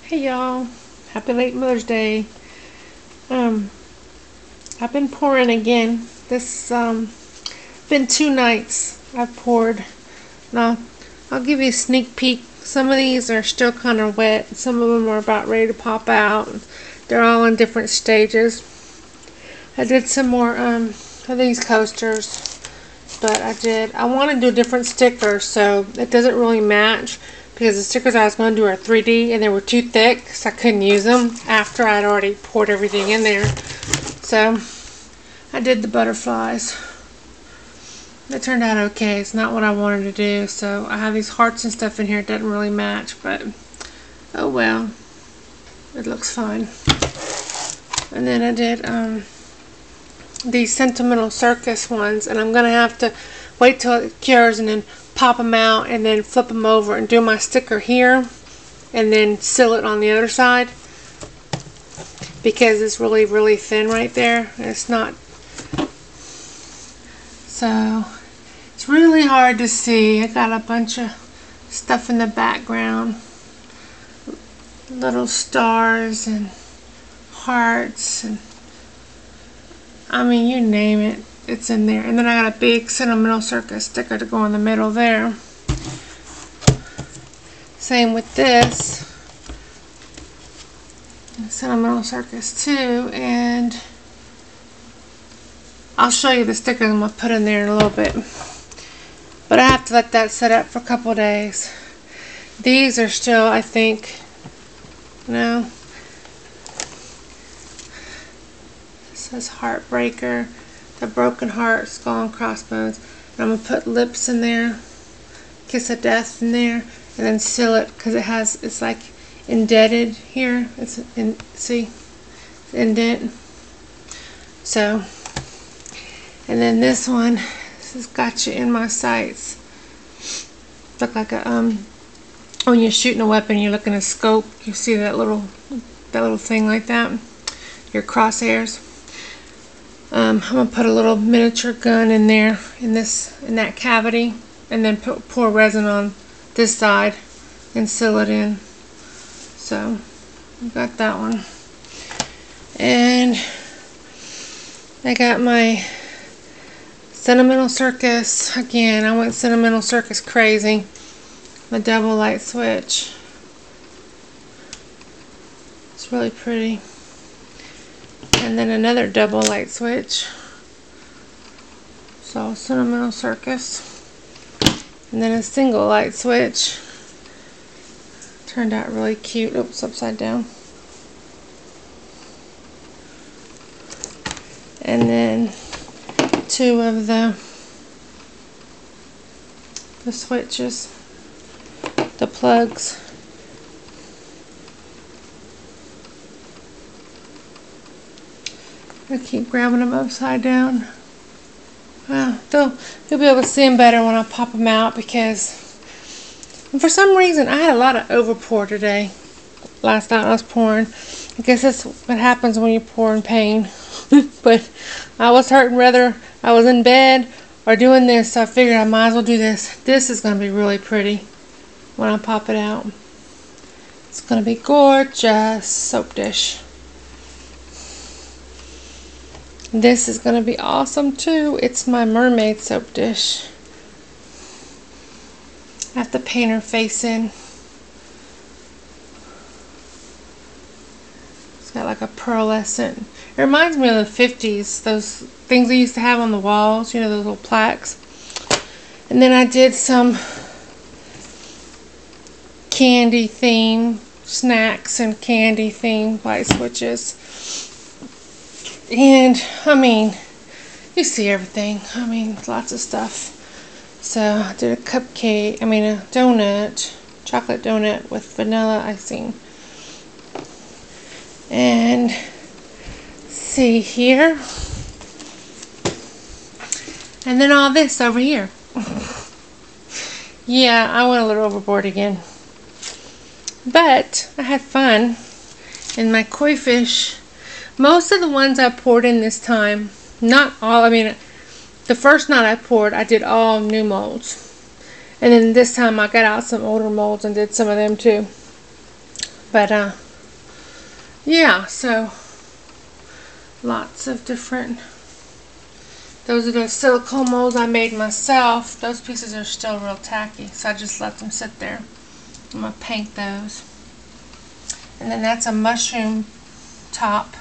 Hey y'all, happy late Mother's Day. Um, I've been pouring again. This been 2 nights I've poured. Now I'll give you a sneak peek. Some of these are still kind of wet. Some of them are about ready to pop out. They're all in different stages. I did some more of these coasters, but I want to do different stickers so it doesn't really match. Because the stickers I was going to do are 3D and they were too thick, so I couldn't use them after I'd already poured everything in there. So I did the butterflies. They turned out okay. It's not what I wanted to do, so I have these hearts and stuff in here. It doesn't really match, but oh well. It looks fine. And then I did these Sentimental Circus ones, and I'm going to have to wait till it cures and then pop them out and then flip them over and do my sticker here and then seal it on the other side because it's really thin right there. It's not, so it's really hard to see. I got a bunch of stuff in the background, little stars and hearts and I mean you name it. It's in there. And then I got a big Sentimental Circus sticker to go in the middle there. Same with this. Sentimental Circus too. And I'll show you the stickers I'm going to put in there in a little bit. But I have to let that set up for a couple of days. These are still, I think, no. It says Heartbreaker. The broken heart, skull and crossbones. And I'm going to put lips in there, kiss of death in there, and then seal it because it's like indented here. It's in, see, it's indent. So, and then this one, this has got you in my sights. Look like a when you're shooting a weapon, you're looking at a scope. You see that little thing like that. Your crosshairs. I'm gonna put a little miniature gun in there in that cavity, and then pour resin on this side and seal it in. So I've got that one, and I got my Sentimental Circus again. I went Sentimental Circus crazy. My double light switch. It's really pretty. And then another double light switch. So Sentimental Circus. And then a single light switch. Turned out really cute. Oops, upside down. And then two of the switches. The plugs. I keep grabbing them upside down. Well, you'll be able to see them better when I pop them out because for some reason I had a lot of overpour today. Last night I was pouring. I guess that's what happens when you pour in pain. But I was hurting whether I was in bed or doing this, so I figured I might as well do this. This is going to be really pretty when I pop it out. It's going to be gorgeous. Soap dish. This is going to be awesome too. It's my mermaid soap dish. I have to paint her face in. It's got like a pearlescent. It reminds me of the 50s. Those things they used to have on the walls. You know, those little plaques. And then I did some candy theme. Snacks and candy theme light switches. And, I mean, you see everything. I mean, lots of stuff. So, I did a cupcake, a donut, chocolate donut with vanilla icing. And, see here. And then all this over here. Yeah, I went a little overboard again. But, I had fun. And my koi fish. Most of the ones I poured in this time, not all, the first night I poured, I did all new molds. And then this time I got out some older molds and did some of them too. But yeah, so lots of different. Those are the silicone molds I made myself. Those pieces are still real tacky, so I just let them sit there. I'm gonna paint those. And then that's a mushroom top.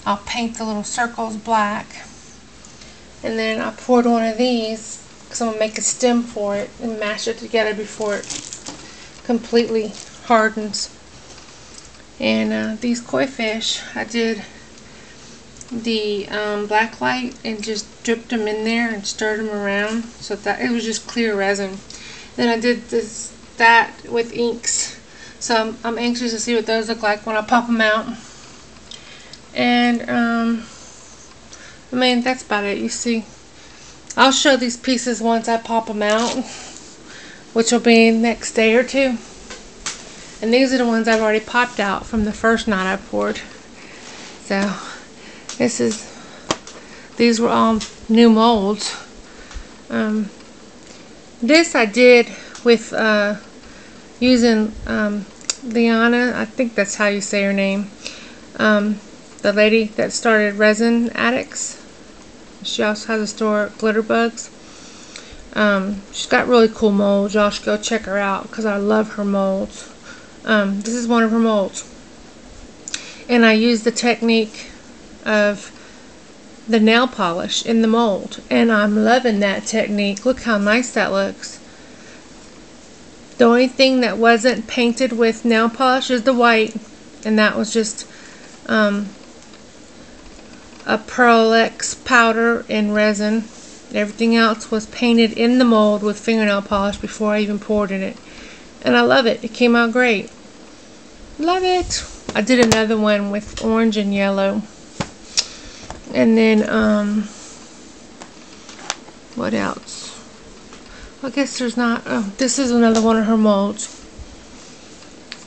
I'll paint the little circles black. And then I poured one of these because I'm gonna make a stem for it and mash it together before it completely hardens. And these koi fish, I did the black light and just dripped them in there and stirred them around so that it was just clear resin. Then I did that with inks, so I'm anxious to see what those look like when I pop them out. And I mean, that's about it. You see, I'll show these pieces once I pop them out, which will be next day or two. And these are the ones I've already popped out from the first night I poured. So these were all new molds. This I did with using Liana, I think that's how you say her name. The lady that started Resin Addicts. She also has a store, Glitterbugs. She's got really cool molds. Y'all should go check her out because I love her molds. This is one of her molds. And I used the technique of the nail polish in the mold. And I'm loving that technique. Look how nice that looks. The only thing that wasn't painted with nail polish is the white. And that was just a Pearl X powder and resin. Everything else was painted in the mold with fingernail polish before I even poured in it. And I love it. It came out great. Love it. I did another one with orange and yellow. And then, what else? I guess there's not. Oh, this is another one of her molds.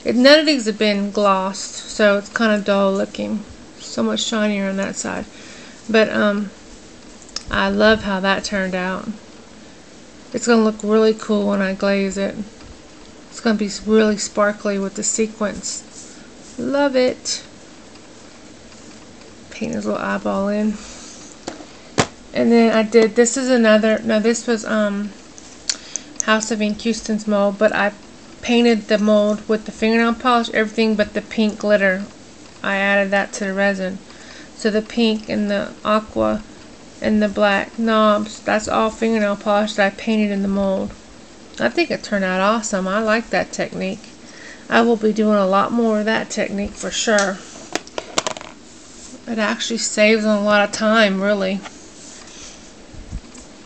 None of these have been glossed, so it's kind of dull looking. So much shinier on that side. But, I love how that turned out. It's going to look really cool when I glaze it. It's going to be really sparkly with the sequins. Love it. Paint his little eyeball in. And then I did, this is another, no, this was House of Ink Houston's mold, but I painted the mold with the fingernail polish, everything but the pink glitter. I added that to the resin. So the pink and the aqua and the black knobs, that's all fingernail polish that I painted in the mold. I think it turned out awesome. I like that technique. I will be doing a lot more of that technique for sure. It actually saves a lot of time, really.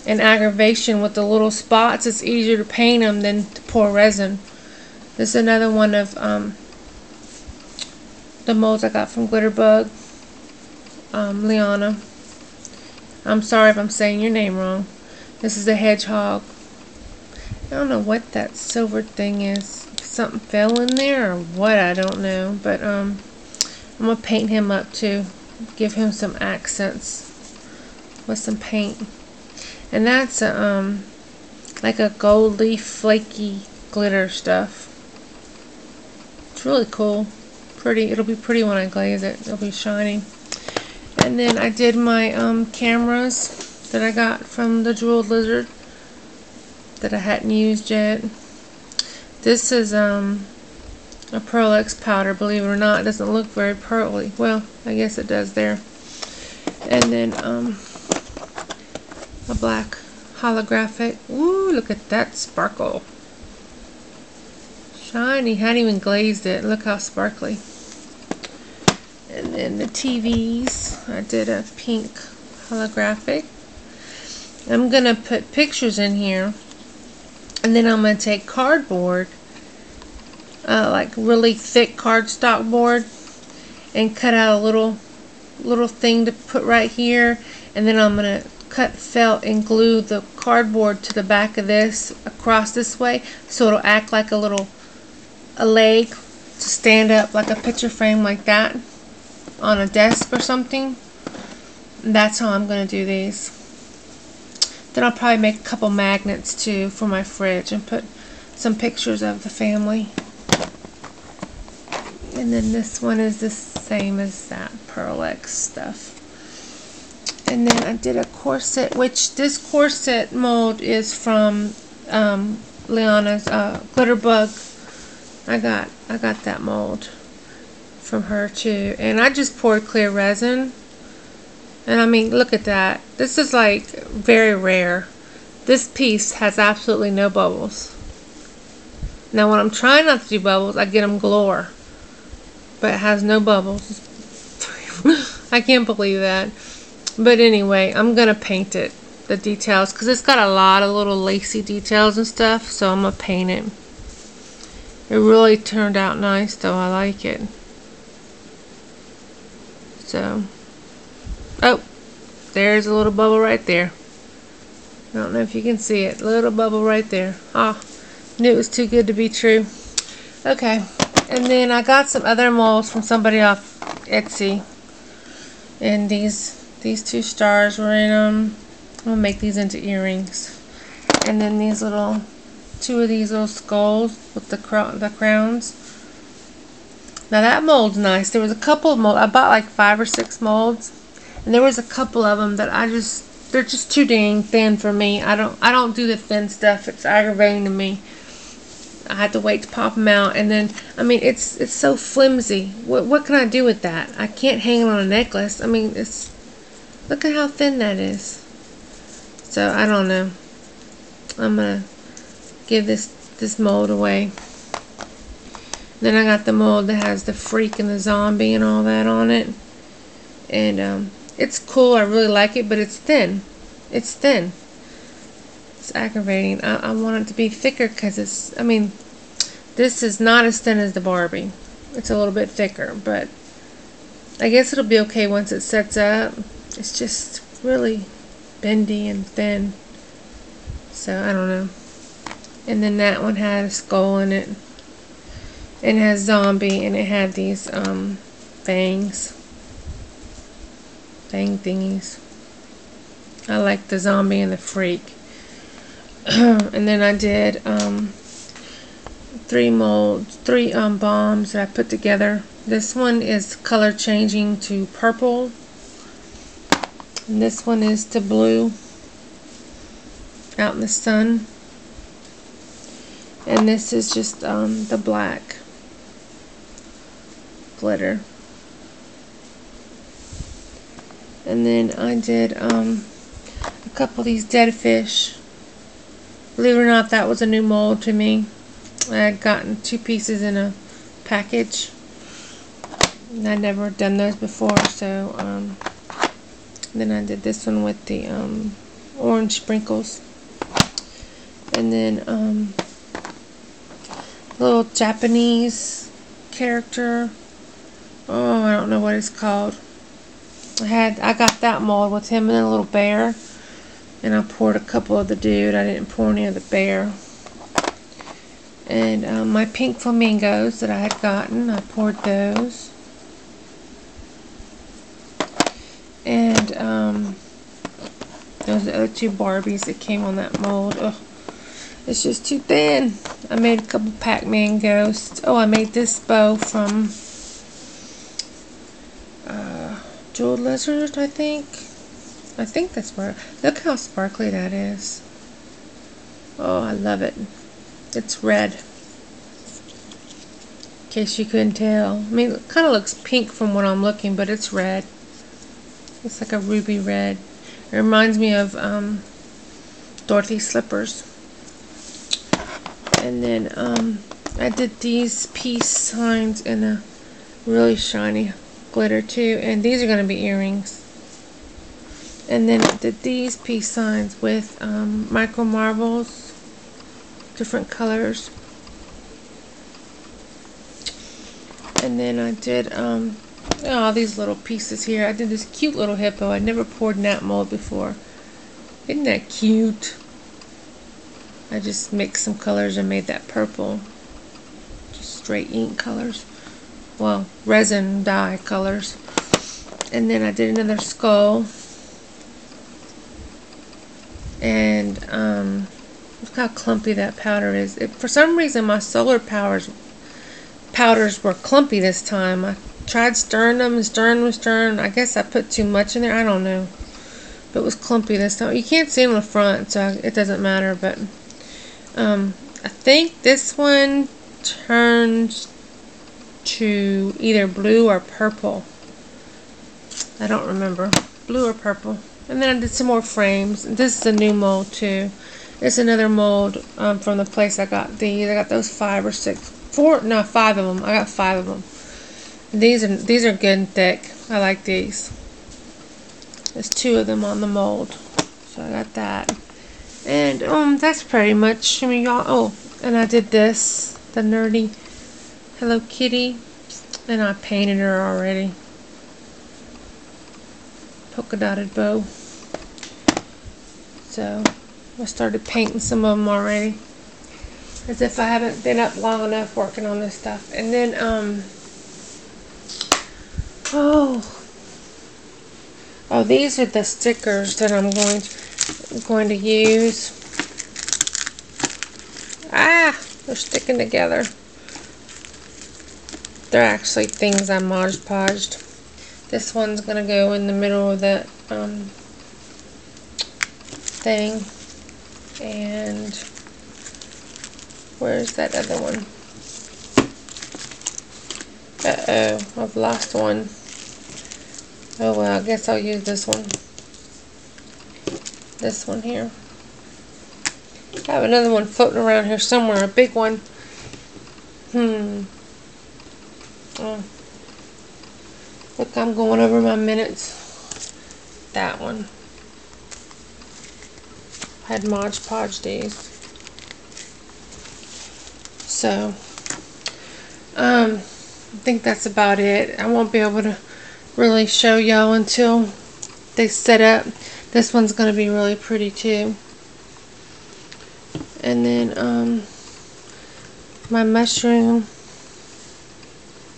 And aggravation with the little spots, it's easier to paint them than to pour resin. This is another one of the molds I got from Glitterbug. Liana. I'm sorry if I'm saying your name wrong. This is a hedgehog. I don't know what that silver thing is. If something fell in there or what, I don't know. But I'm going to paint him up too. Give him some accents with some paint. And that's like a gold leaf flaky glitter stuff. It's really cool. Pretty. It'll be pretty when I glaze it. It'll be shiny. And then I did my cameras that I got from the Jeweled Lizard that I hadn't used yet. This is a Pearl X powder, believe it or not. It doesn't look very pearly. Well, I guess it does there. And then a black holographic. Ooh, look at that sparkle. Shiny. Hadn't even glazed it. Look how sparkly. And then the TVs. I did a pink holographic. I'm going to put pictures in here. And then I'm going to take cardboard, like really thick cardstock board, and cut out a little thing to put right here. And then I'm going to cut felt and glue the cardboard to the back of this across this way, so it'll act like a leg to stand up like a picture frame like that on a desk or something. That's how I'm going to do these. Then I'll probably make a couple magnets too for my fridge and put some pictures of the family. And then this one is the same as that Pearl X stuff. And then I did a corset, which this corset mold is from Liana's Glitter Bug. I got that mold from her too. And I just poured clear resin. And I mean, look at that. This is like very rare. This piece has absolutely no bubbles. Now when I'm trying not to do bubbles, I get them galore. But it has no bubbles. I can't believe that. But anyway, I'm going to paint it, the details, because it's got a lot of little lacy details and stuff, so I'm going to paint it. It really turned out nice, though. I like it. So, oh, there's a little bubble right there. I don't know if you can see it. Little bubble right there. Ah, knew it was too good to be true. Okay, and then I got some other molds from somebody off Etsy. And these two stars were in them. I'm going to make these into earrings. And then these little, two of these little skulls with the crowns. Now that mold's nice. There was a couple of molds. I bought like 5 or 6 molds. And there was a couple of them that they're just too dang thin for me. I don't do the thin stuff. It's aggravating to me. I had to wait to pop them out, and then I mean it's so flimsy. What can I do with that? I can't hang it on a necklace. I mean, look at how thin that is. So I don't know. I'm gonna give this mold away. Then I got the mold that has the freak and the zombie and all that on it, and it's cool. I really like it, but it's thin. It's thin. It's aggravating. I want it to be thicker because I mean, this is not as thin as the Barbie. It's a little bit thicker, but I guess it'll be okay once it sets up. It's just really bendy and thin. So, I don't know. And then that one had a skull in it. And it has zombie, and it had these fangs. Fang thingies. I like the zombie and the freak. And then I did 3 bombs that I put together. This one is color changing to purple, and this one is to blue out in the sun, and this is just the black glitter. And then I did a couple of these dead fish. Believe it or not, that was a new mold to me. I had gotten 2 pieces in a package. And I'd never done those before, so then I did this one with the orange sprinkles. And then little Japanese character. Oh, I don't know what it's called. I got that mold with him and a little bear. And I poured a couple of the dude. I didn't pour any of the bear. And my pink flamingos that I had gotten, I poured those. And those are the other 2 Barbies that came on that mold. Ugh, it's just too thin. I made a couple Pac-Man ghosts. Oh, I made this bow from Jeweled Lizard, I think. I think that's where. Look how sparkly that is. Oh, I love it. It's red. In case you couldn't tell. I mean, it kind of looks pink from what I'm looking, but it's red. It's like a ruby red. It reminds me of Dorothy slippers. And then I did these peace signs in a really shiny glitter too. And these are going to be earrings. And then I did these peace signs with micro marbles, different colors. And then I did all these little pieces here. I did this cute little hippo. I never poured in that mold before. Isn't that cute? I just mixed some colors and made that purple. Just straight ink colors. Well, resin dye colors. And then I did another skull. And look how clumpy that powder is. For some reason my solar powder powders were clumpy this time. I tried stirring them and stirring. I guess I put too much in there. I don't know. But it was clumpy this time. You can't see it on the front, so it doesn't matter. But I think this one turns to either blue or purple. I don't remember. Blue or purple. And then I did some more frames. This is a new mold too. It's another mold from the place I got these. I got those 5 or 6. 4, no, 5 of them. I got 5 of them. These are good and thick. I like these. There's 2 of them on the mold. So I got that. And that's pretty much, I mean, y'all, oh, and I did this, the nerdy Hello Kitty, and I painted her already. Polka dotted bow. So I started painting some of them already, as if I haven't been up long enough working on this stuff. And then oh, these are the stickers that I'm going to use. They're sticking together. They're actually things I Mod Podged. This one's gonna go in the middle of that thing. And where's that other one? Uh-oh, I've lost one. Oh well, I guess I'll use this one. This one here. I have another one floating around here somewhere, a big one. Oh. Look, I'm going over my minutes. That one. I had Mod Podge these. So, I think that's about it. I won't be able to really show y'all until they set up. This one's going to be really pretty too. And then my mushroom,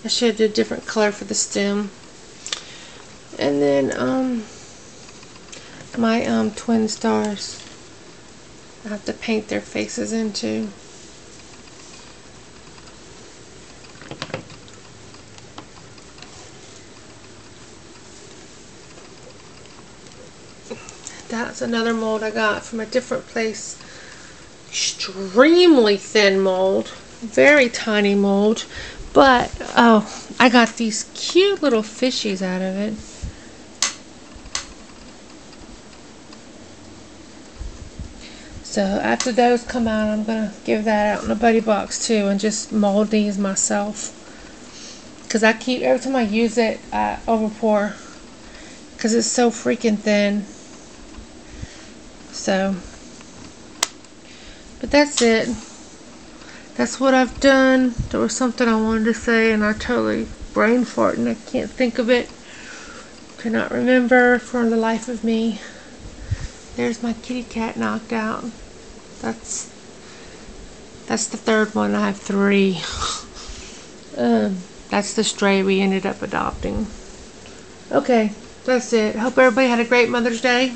I should have did a different color for the stem. And then my twin stars, I have to paint their faces into. That's another mold I got from a different place. Extremely thin mold, very tiny mold, but oh, I got these cute little fishies out of it. So after those come out, I'm gonna give that out in a buddy box too and just mold these myself, because I keep, every time I use it, I overpour because it's so freaking thin. So, but that's it. That's what I've done. There was something I wanted to say and I totally brain farted and I can't think of it. Cannot remember for the life of me. There's my kitty cat knocked out. That's the third one. I have 3. That's the stray we ended up adopting. Okay, that's it. Hope everybody had a great Mother's Day.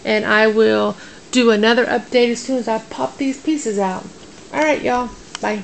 And I will do another update as soon as I pop these pieces out. Alright, y'all. Bye.